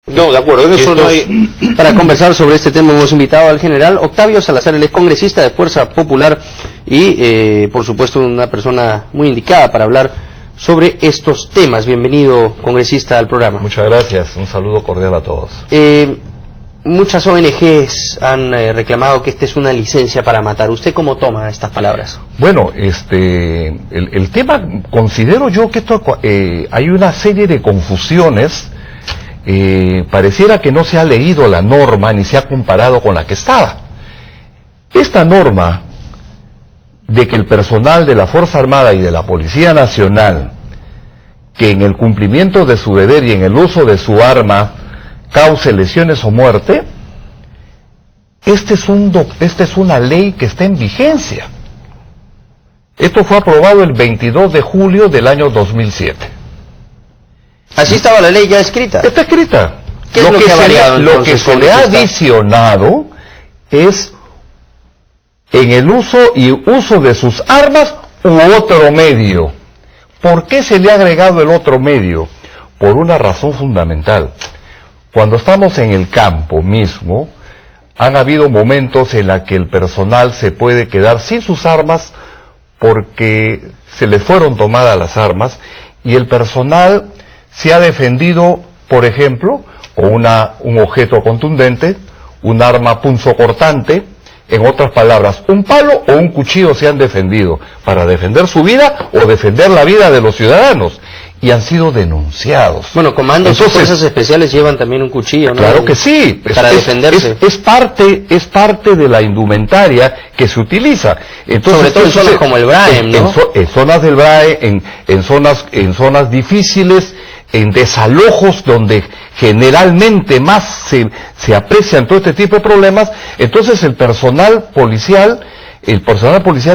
No, de acuerdo, en eso no hay... Para conversar sobre este tema hemos invitado al general Octavio Salazar, el excongresista de Fuerza Popular y, por supuesto, una persona muy indicada para hablar sobre estos temas. Bienvenido, congresista, al programa. Muchas gracias, un saludo cordial a todos. Muchas ONGs han reclamado que esta es una licencia para matar. ¿Usted cómo toma estas palabras? Bueno, el tema, considero yo que esto hay una serie de confusiones. Pareciera que no se ha leído la norma ni se ha comparado con la que estaba. Esta norma de que el personal de la Fuerza Armada y de la Policía Nacional, que en el cumplimiento de su deber y en el uso de su arma cause lesiones o muerte, esta es una ley que está en vigencia. Esto fue aprobado el 22 de julio del año 2007. Así estaba la ley ya escrita. Está escrita. ¿Qué es lo que ha variado, lo que se le ha adicionado es en el uso de sus armas u otro medio. ¿Por qué se le ha agregado el otro medio? Por una razón fundamental. Cuando estamos en el campo mismo, han habido momentos en los que el personal se puede quedar sin sus armas porque se le fueron tomadas las armas y el personal se ha defendido, por ejemplo, con un objeto contundente, un arma punzocortante, en otras palabras, un palo o un cuchillo se han defendido para defender su vida o defender la vida de los ciudadanos y han sido denunciados. Bueno, comandos y fuerzas especiales llevan también un cuchillo, ¿no? Claro que sí, para defenderse. Es parte de la indumentaria que se utiliza. Entonces, sobre todo en zonas como el BRAE, ¿no? En zonas del BRAE, en zonas difíciles, en desalojos donde generalmente más se aprecian todo este tipo de problemas. Entonces el personal policial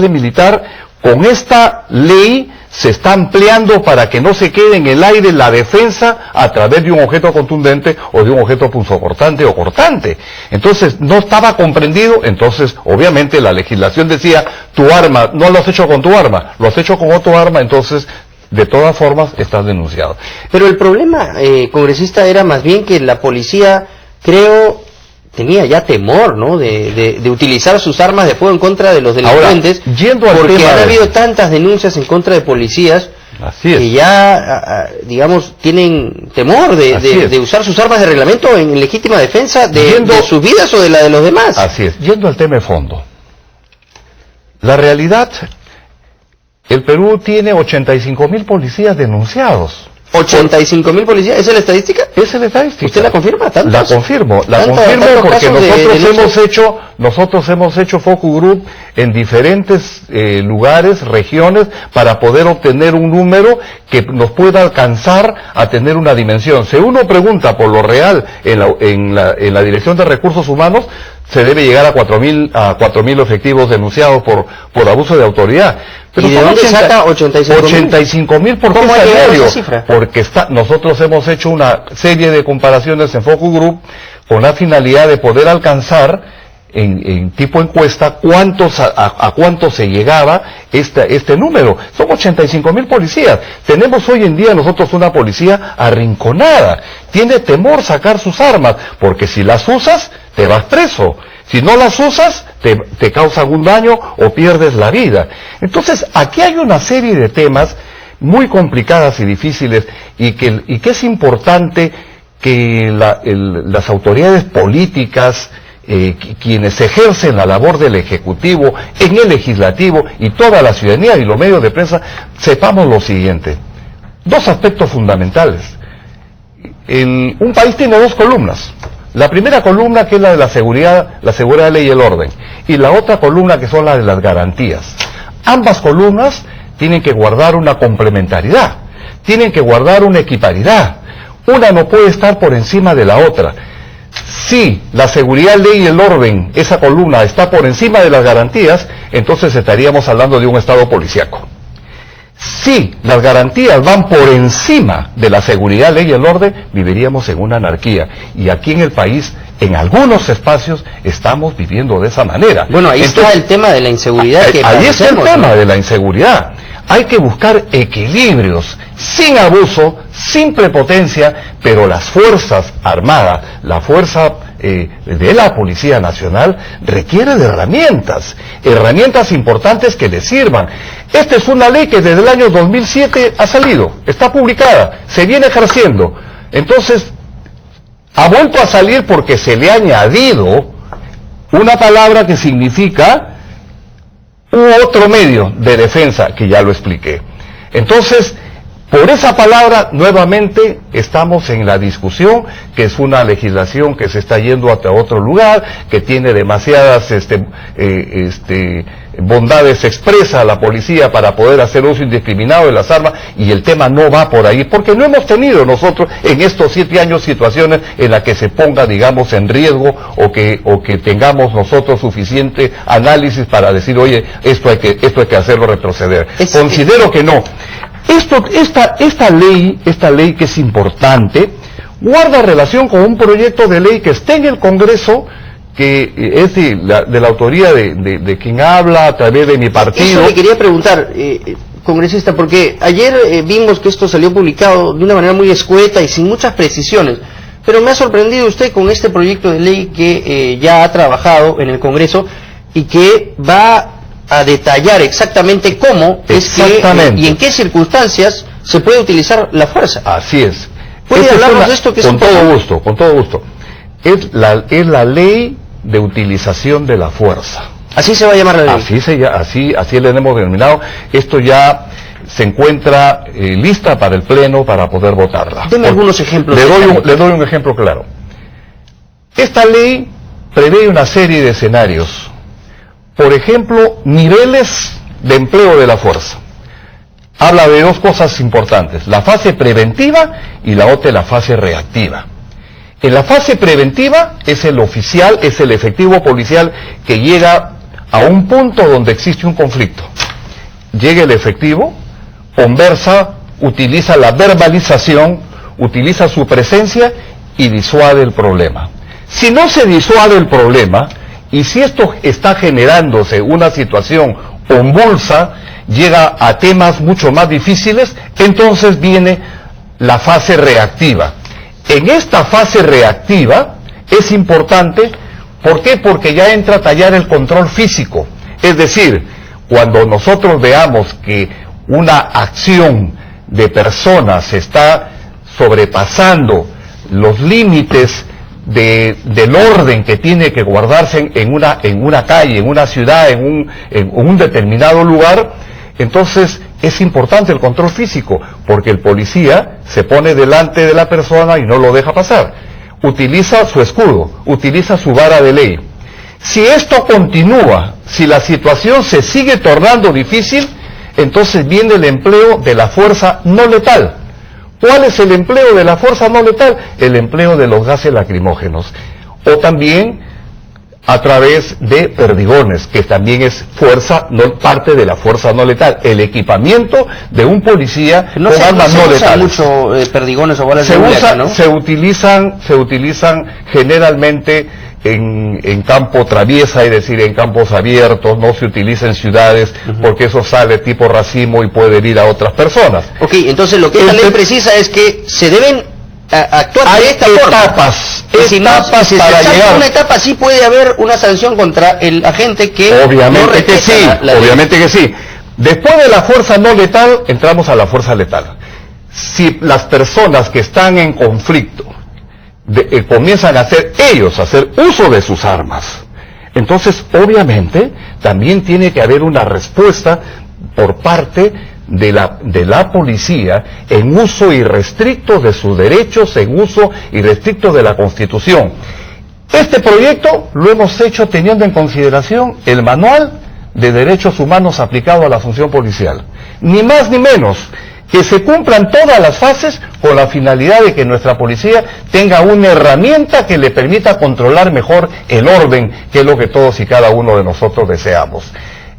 y militar, con esta ley se está ampliando para que no se quede en el aire la defensa a través de un objeto contundente o de un objeto punzocortante o cortante. Entonces no estaba comprendido, entonces obviamente la legislación decía, tu arma, no lo has hecho con tu arma, lo has hecho con otro arma, entonces de todas formas estás denunciado. Pero el problema, congresista, era más bien que la policía, creo, tenía ya temor, ¿no?, de utilizar sus armas de fuego en contra de los delincuentes. Ahora, yendo al porque tema han habido tantas denuncias en contra de policías que ya, digamos, tienen temor de usar sus armas de reglamento en legítima defensa de sus vidas o de la de los demás. Así es. Yendo al tema de fondo, la realidad, el Perú tiene 85.000 policías denunciados. 85.000 policías, ¿esa es la estadística? Esa es la estadística. ¿Usted la confirma? ¿Tantos? La confirmo porque nosotros hemos hecho focus group en diferentes lugares, regiones, para poder obtener un número que nos pueda alcanzar a tener una dimensión. Si uno pregunta por lo real en la Dirección de Recursos Humanos, se debe llegar a 4.000 efectivos denunciados por abuso de autoridad. Pero ¿y de dónde saca 85.000? ¿Por qué ¿Cómo ha llegado esa cifra? Porque nosotros hemos hecho una serie de comparaciones en Focus Group con la finalidad de poder alcanzar en tipo encuesta a cuánto se llegaba este número. Son 85.000 policías. Tenemos hoy en día nosotros una policía arrinconada. Tiene temor sacar sus armas, porque si las usas, te vas preso. Si no las usas, te causa algún daño o pierdes la vida. Entonces, aquí hay una serie de temas muy complicadas y difíciles y que es importante que las autoridades políticas, quienes ejercen la labor del Ejecutivo, en el Legislativo y toda la ciudadanía y los medios de prensa, sepamos lo siguiente. Dos aspectos fundamentales. Un país tiene dos columnas. La primera columna, que es la de la seguridad, ley y el orden, y la otra columna, que son las de las garantías. Ambas columnas tienen que guardar una complementariedad, tienen que guardar una equiparidad. Una no puede estar por encima de la otra. Si la seguridad, ley y el orden, esa columna, está por encima de las garantías, entonces estaríamos hablando de un Estado policíaco. Si las garantías van por encima de la seguridad, ley y el orden, viviríamos en una anarquía. Y aquí en el país, en algunos espacios, estamos viviendo de esa manera. Bueno, ahí está el tema de la inseguridad que ahí está el tema, ¿no?, de la inseguridad. Hay que buscar equilibrios, sin abuso, sin prepotencia, pero las Fuerzas Armadas, la fuerza de la Policía Nacional requiere de herramientas importantes que le sirvan. Esta es una ley que desde el año 2007 ha salido, está publicada, se viene ejerciendo. Entonces, ha vuelto a salir porque se le ha añadido una palabra que significa otro medio de defensa, que ya lo expliqué. Entonces, por esa palabra, nuevamente, estamos en la discusión, que es una legislación que se está yendo hacia otro lugar, que tiene demasiadas bondades expresa a la policía para poder hacer uso indiscriminado de las armas, y el tema no va por ahí, porque no hemos tenido nosotros en estos 7 años situaciones en las que se ponga, digamos, en riesgo, o que tengamos nosotros suficiente análisis para decir, oye, esto hay que hacerlo retroceder. Considero que no. Esta ley que es importante, guarda relación con un proyecto de ley que está en el Congreso, que es de la autoría de quien habla a través de mi partido. Eso le quería preguntar, congresista, porque ayer vimos que esto salió publicado de una manera muy escueta y sin muchas precisiones, pero me ha sorprendido usted con este proyecto de ley que ya ha trabajado en el Congreso y que va a detallar exactamente cómo es que y en qué circunstancias se puede utilizar la fuerza. Así es. ¿Puede hablarnos de esto? Que con todo gusto. Es la ley de utilización de la fuerza. Así se va a llamar la ley. Así le hemos denominado. Esto ya se encuentra lista para el Pleno para poder votarla. Deme algunos ejemplos. Le doy un ejemplo claro. Esta ley prevé una serie de escenarios. Por ejemplo, niveles de empleo de la fuerza. Habla de dos cosas importantes, la fase preventiva y la otra la fase reactiva. En la fase preventiva es el oficial, es el efectivo policial que llega a un punto donde existe un conflicto. Llega el efectivo, conversa, utiliza la verbalización, utiliza su presencia y disuade el problema. Si no se disuade el problema, y si esto está generándose una situación convulsa, llega a temas mucho más difíciles, entonces viene la fase reactiva. En esta fase reactiva es importante, ¿por qué? Porque ya entra a tallar el control físico. Es decir, cuando nosotros veamos que una acción de personas está sobrepasando los límites del orden que tiene que guardarse en una calle, en una ciudad, en un determinado lugar, entonces es importante el control físico, porque el policía se pone delante de la persona y no lo deja pasar. Utiliza su escudo, utiliza su vara de ley. Si esto continúa, si la situación se sigue tornando difícil, entonces viene el empleo de la fuerza no letal. ¿Cuál es el empleo de la fuerza no letal? El empleo de los gases lacrimógenos. O también a través de perdigones, que también es parte de la fuerza no letal. El equipamiento de un policía con armas no letales. Se usa mucho perdigones o balas de gulacha, ¿no? Se utilizan generalmente en campo traviesa, es decir, en campos abiertos, no se utiliza en ciudades, porque eso sale tipo racimo y puede herir a otras personas. Ok, entonces lo que esta ley precisa es que se deben actuar de esta forma. Si se salta una etapa, sí puede haber una sanción contra el agente que obviamente que sí. Después de la fuerza no letal, entramos a la fuerza letal. Si las personas que están en conflicto comienzan a hacer uso de sus armas, entonces obviamente también tiene que haber una respuesta por parte de la policía en uso irrestricto de sus derechos, en uso irrestricto de la Constitución. Este proyecto lo hemos hecho teniendo en consideración el Manual de Derechos Humanos aplicado a la función policial. Ni más ni menos, que se cumplan todas las fases con la finalidad de que nuestra policía tenga una herramienta que le permita controlar mejor el orden, que es lo que todos y cada uno de nosotros deseamos.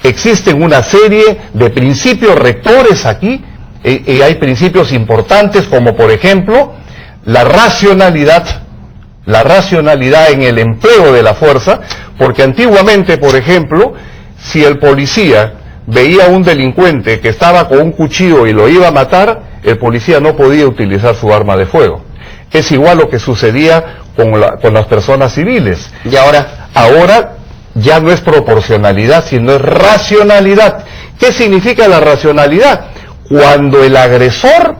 Existen una serie de principios rectores aquí, y hay principios importantes como por ejemplo la racionalidad en el empleo de la fuerza, porque antiguamente, por ejemplo, si el policía veía a un delincuente que estaba con un cuchillo y lo iba a matar, el policía no podía utilizar su arma de fuego. Es igual lo que sucedía con las personas civiles. Y ahora ya no es proporcionalidad, sino es racionalidad. ¿Qué significa la racionalidad? Cuando el agresor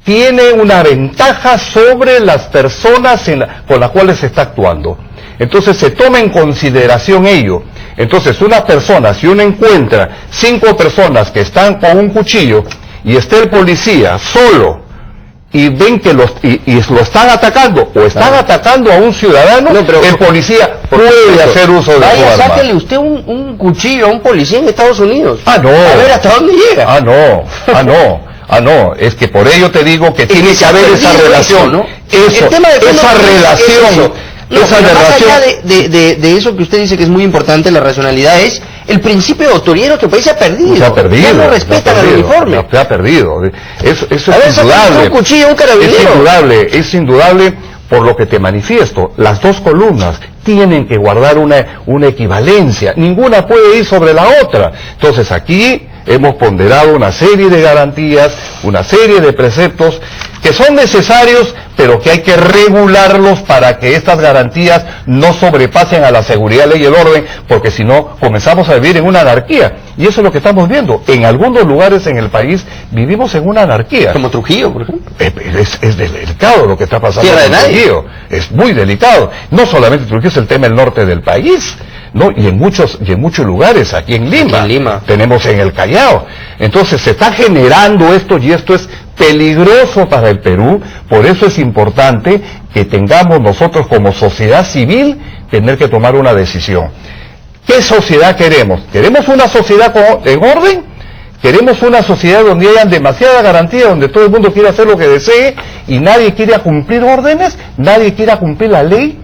tiene una ventaja sobre las personas con las cuales se está actuando. Entonces se toma en consideración ello. Entonces una persona, si uno encuentra 5 personas que están con un cuchillo y está el policía solo y ven que lo están atacando o están atacando a un ciudadano, el policía puede hacer uso de su arma. Sáquele usted un cuchillo a un policía en Estados Unidos. No. A ver hasta dónde llega. No, es que por ello te digo que tiene que haber esa relación, ¿no? Esa relación. Más allá de eso que usted dice que es muy importante, la racionalidad es el principio de autoridad que el país se ha perdido. Se ha perdido. Ya no respetan al uniforme. Se ha perdido. Eso es indudable. Un cuchillo, un carabinero. Es indudable por lo que te manifiesto. Las dos columnas tienen que guardar una equivalencia. Ninguna puede ir sobre la otra. Entonces aquí hemos ponderado una serie de garantías, una serie de preceptos que son necesarios, pero que hay que regularlos para que estas garantías no sobrepasen a la seguridad, ley y el orden, porque si no comenzamos a vivir en una anarquía. Y eso es lo que estamos viendo. En algunos lugares en el país vivimos en una anarquía. Como Trujillo, por ejemplo. Es delicado lo que está pasando en Trujillo. Es muy delicado. No solamente Trujillo, es el tema del norte del país, ¿no? Y en muchos lugares, aquí en Lima. Tenemos en el Callao. Entonces se está generando esto y esto es peligroso para el Perú. Por eso es importante que tengamos nosotros como sociedad civil tener que tomar una decisión. ¿Qué sociedad queremos? ¿Queremos una sociedad en orden? ¿Queremos una sociedad donde hayan demasiada garantía, donde todo el mundo quiera hacer lo que desee y nadie quiera cumplir órdenes, nadie quiera cumplir la ley?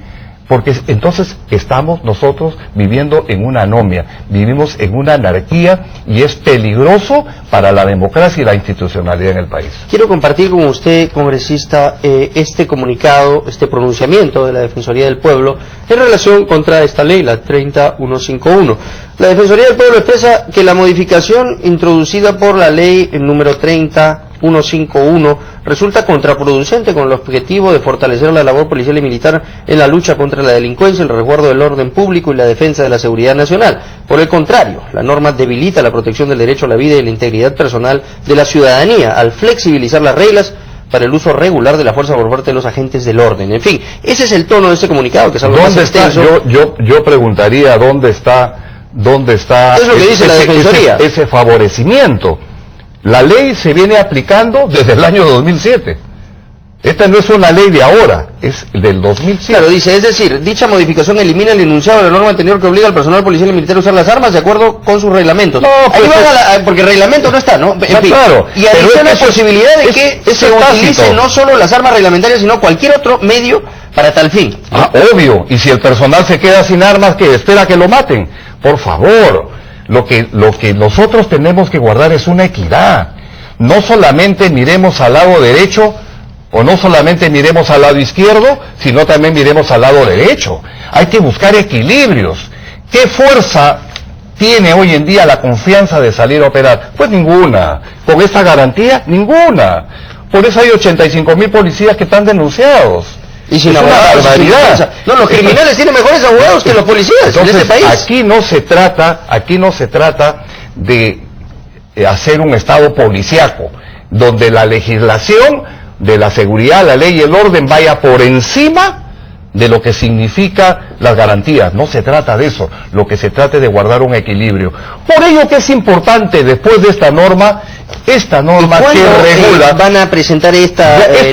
Porque entonces estamos nosotros viviendo en una anomia, vivimos en una anarquía y es peligroso para la democracia y la institucionalidad en el país. Quiero compartir con usted, congresista, este comunicado, este pronunciamiento de la Defensoría del Pueblo en relación contra esta ley, la 30151. La Defensoría del Pueblo expresa que la modificación introducida por la ley número 30151 resulta contraproducente con el objetivo de fortalecer la labor policial y militar en la lucha contra la delincuencia, el resguardo del orden público y la defensa de la seguridad nacional. Por el contrario, la norma debilita la protección del derecho a la vida y la integridad personal de la ciudadanía al flexibilizar las reglas para el uso regular de la fuerza por parte de los agentes del orden. En fin, ese es el tono de este comunicado, que es algo más extenso. Yo preguntaría dónde está es lo que dice la Defensoría. Ese favorecimiento. La ley se viene aplicando desde el año 2007. Esta no es una ley de ahora, es del 2007. Claro, dice, es decir, dicha modificación elimina el enunciado de la norma anterior que obliga al personal policial y militar a usar las armas de acuerdo con sus reglamentos. No, pues porque el reglamento no está, ¿no? En fin, claro. Y adiciona la posibilidad de que se utilice no solo las armas reglamentarias, sino cualquier otro medio para tal fin, ¿no? Obvio. Y si el personal se queda sin armas, ¿qué? ¿Espera que lo maten? Por favor. Lo que nosotros tenemos que guardar es una equidad. No solamente miremos al lado derecho, o no solamente miremos al lado izquierdo, sino también miremos al lado derecho. Hay que buscar equilibrios. ¿Qué fuerza tiene hoy en día la confianza de salir a operar? Pues ninguna. Con esta garantía, ninguna. Por eso hay 85,000 policías que están denunciados. Y sin abogados, no, los criminales tienen mejores abogados que los policías. Entonces, en este país. Aquí no se trata de hacer un estado policíaco, donde la legislación de la seguridad, la ley y el orden vaya por encima de lo que significa las garantías. No se trata de eso. Lo que se trata es de guardar un equilibrio. Por ello que es importante, después de esta norma que regula... van a presentar esta ley?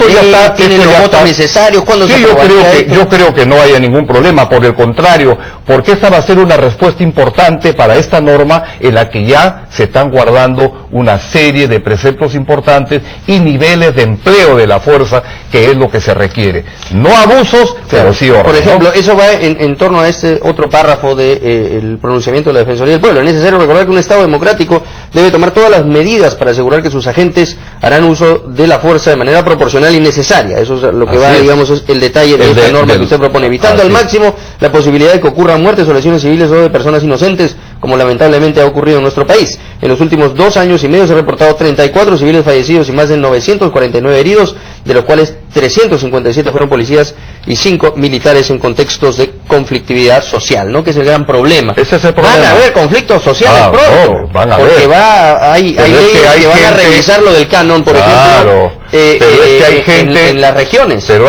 ¿Tienen los votos necesarios? ¿Cuándo se aprobará esto? Yo creo que no haya ningún problema, por el contrario, porque esta va a ser una respuesta importante para esta norma en la que ya se están guardando una serie de preceptos importantes y niveles de empleo de la fuerza, que es lo que se requiere. No abusos, pero sí orden. Por ejemplo, ¿no? Eso va en torno a este otro párrafo del pronunciamiento de la Defensoría del Pueblo. Es necesario recordar que un Estado democrático debe tomar todas las medidas para asegurar que sus agentes harán uso de la fuerza de manera proporcional y necesaria. Eso es lo que digamos, es el detalle de esta norma que usted propone, evitando al máximo la posibilidad de que ocurran muertes o lesiones civiles o de personas inocentes como lamentablemente ha ocurrido en nuestro país. En los últimos 2 años y medio se han reportado 34 civiles fallecidos y más de 949 heridos, de los cuales 357 fueron policías y 5 militares en contextos de conflictividad social, ¿no? Que es el gran problema. Ese es el problema. Van a haber conflictos sociales pronto, van a porque haber. hay leyes que van a revisar lo del canon, por ejemplo, pero es que hay gente, en las regiones. Pero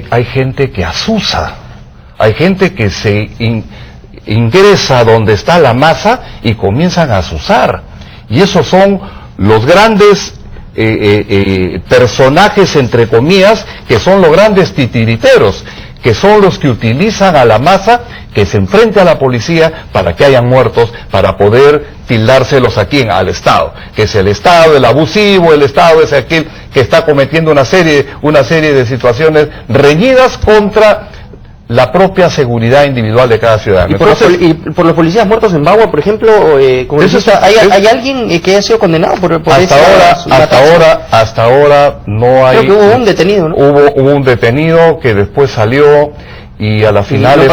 hay gente que asusa, hay gente que se ingresa donde está la masa y comienzan a asusar. Y esos son los grandes personajes, entre comillas, que son los grandes titiriteros, que son los que utilizan a la masa que se enfrente a la policía para que hayan muertos, para poder tildárselos aquí al Estado, que es el Estado el abusivo, el Estado es aquel que está cometiendo una serie de situaciones reñidas contra la propia seguridad individual de cada ciudadano. Y por los policías muertos en Bagua, por ejemplo, ¿hay alguien que haya sido condenado por hasta ahora no hay. Creo que hubo un detenido, ¿no? Hubo un detenido que después salió y a la final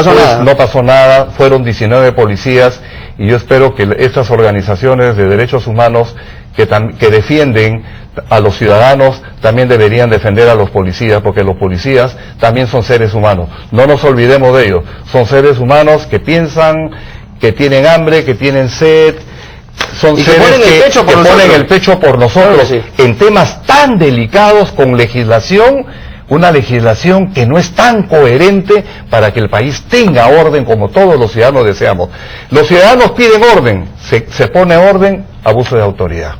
no pasó nada. Fueron 19 policías y yo espero que estas organizaciones de derechos humanos que defienden a los ciudadanos también deberían defender a los policías, porque los policías también son seres humanos. No nos olvidemos de ellos. Son seres humanos que piensan, que tienen hambre, que tienen sed. Son seres que ponen el pecho por nosotros en temas tan delicados, con legislación, una legislación que no es tan coherente para que el país tenga orden como todos los ciudadanos deseamos. Los ciudadanos piden orden, se pone orden, abuso de autoridad.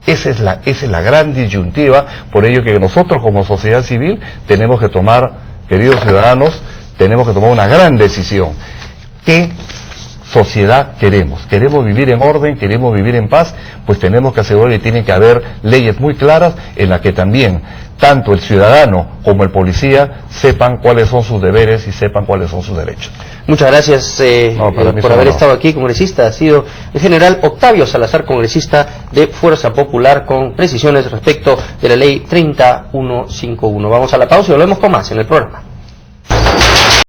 Esa es la gran disyuntiva, por ello que nosotros como sociedad civil tenemos que tomar, queridos ciudadanos, tenemos que tomar una gran decisión. ¿Qué sociedad queremos? ¿Queremos vivir en orden? ¿Queremos vivir en paz? Pues tenemos que asegurar que tiene que haber leyes muy claras en las que también tanto el ciudadano como el policía sepan cuáles son sus deberes y sepan cuáles son sus derechos. Muchas gracias por haber estado aquí, congresista. Ha sido el general Octavio Salazar, congresista de Fuerza Popular, con precisiones respecto de la ley 3151. Vamos a la pausa y volvemos con más en el programa.